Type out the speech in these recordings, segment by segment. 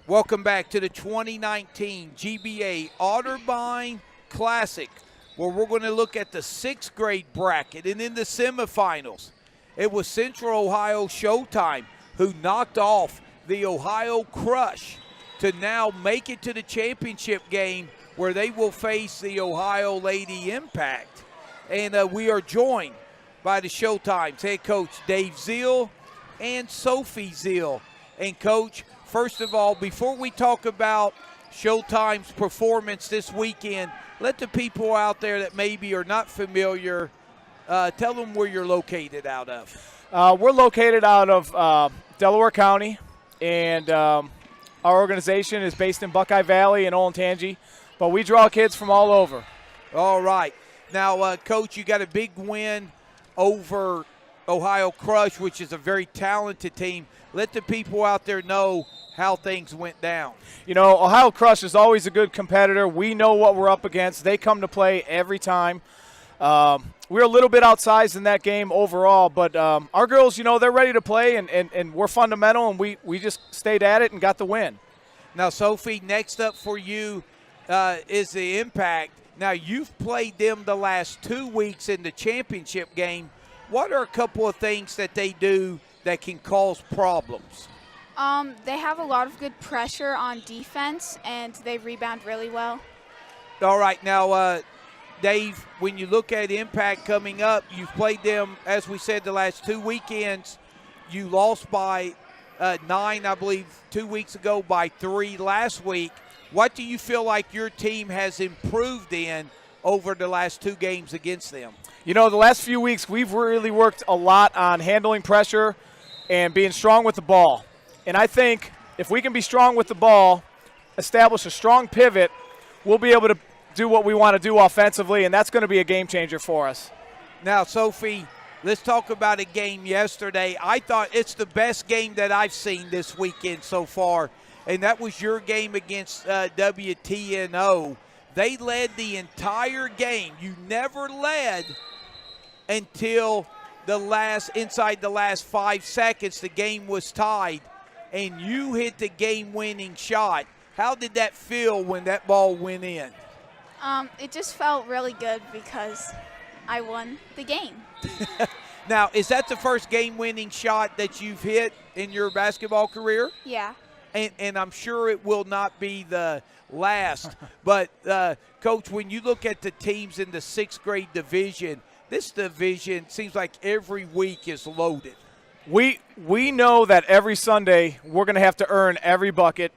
Welcome back to the 2019 GBA Otterbein Classic, where we're going to look at the 6th grade bracket. And in the semifinals, it was Central Ohio Showtime who knocked off the Ohio Crush to now make it to the championship game, where they will face the Ohio Lady Impact. And we are joined by the Showtime's head coach Dave Zeal and Sophie Zeal. And Coach, first of all, before we talk about Showtime's performance this weekend, let the people out there that maybe are not familiar, tell them where you're located out of. We're located out of Delaware County, and our organization is based in Buckeye Valley and Olentangy, but we draw kids from all over. All right. Now, Coach, you got a big win over Ohio Crush, which is a very talented team. Let the people out there know how things went down. You know, Ohio Crush is always a good competitor. We know what we're up against. They come to play every time. We're a little bit outsized in that game overall, but our girls, you know, they're ready to play, and we're fundamental, and we just stayed at it and got the win. Now, Sophie, next up for you is the Impact. Now, you've played them the last 2 weeks in the championship game. What are a couple of things that they do that can cause problems? They have a lot of good pressure on defense, and they rebound really well. All right. Now, Dave, when you look at Impact coming up, you've played them, as we said, the last 2 weekends. You lost by 9, I believe, 2 weeks ago, by 3 last week. What do you feel like your team has improved in over the last 2 games against them? You know, the last few weeks we've really worked a lot on handling pressure and being strong with the ball. And I think if we can be strong with the ball, establish a strong pivot, we'll be able to do what we want to do offensively, and that's going to be a game changer for us. Now, Sophie, let's talk about a game yesterday. I thought it's the best game that I've seen this weekend so far, and that was your game against WTNO. They led the entire game. You never led until inside the last 5 seconds. The game was tied, and you hit the game-winning shot. How did that feel when that ball went in? It just felt really good because I won the game. Now, is that the first game-winning shot that you've hit in your basketball career? Yeah. And I'm sure it will not be the last. But, Coach, when you look at the teams in the 6th grade division, this division seems like every week is loaded. We know that every Sunday we're going to have to earn every bucket.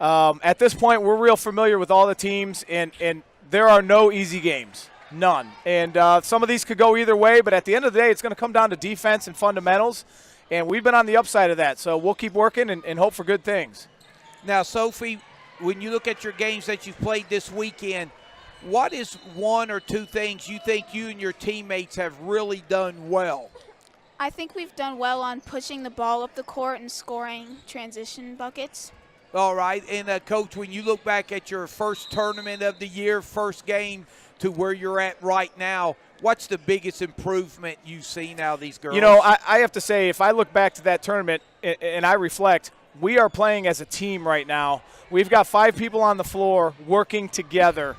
At this point, we're real familiar with all the teams, and there are no easy games, none. And some of these could go either way, but at the end of the day, it's going to come down to defense and fundamentals, and we've been on the upside of that. So we'll keep working and hope for good things. Now, Sophie, when you look at your games that you've played this weekend, what is 1 or 2 things you think you and your teammates have really done well? I think we've done well on pushing the ball up the court and scoring transition buckets. All right. And, Coach, when you look back at your first tournament of the year, first game to where you're at right now, what's the biggest improvement you've seen out of these girls? You know, I have to say, if I look back to that tournament and I reflect, we are playing as a team right now. We've got 5 people on the floor working together.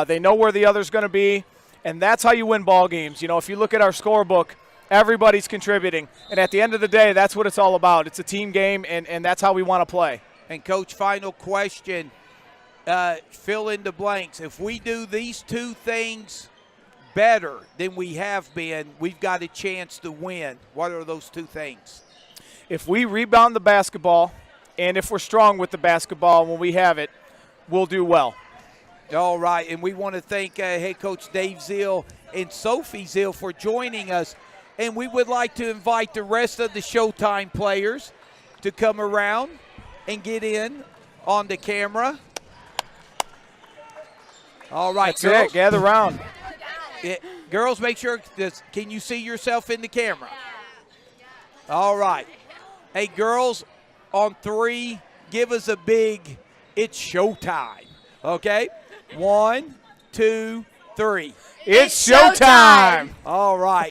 They know where the other's going to be, and that's how you win ball games. You know, if you look at our scorebook, everybody's contributing. And at the end of the day, that's what it's all about. It's a team game, and that's how we want to play. And, Coach, final question, fill in the blanks. If we do these 2 things better than we have been, we've got a chance to win. What are those 2 things? If we rebound the basketball, and if we're strong with the basketball when we have it, we'll do well. All right, and we want to thank head coach Dave Zeal and Sophie Zeal for joining us. And we would like to invite the rest of the Showtime players to come around and get in on the camera. All right, That's girls. it. Gather around. Girls, make sure, can you see yourself in the camera? All right. Hey, girls, on 3, give us a big, it's showtime. Okay? 1, 2, 3. It's showtime. All right.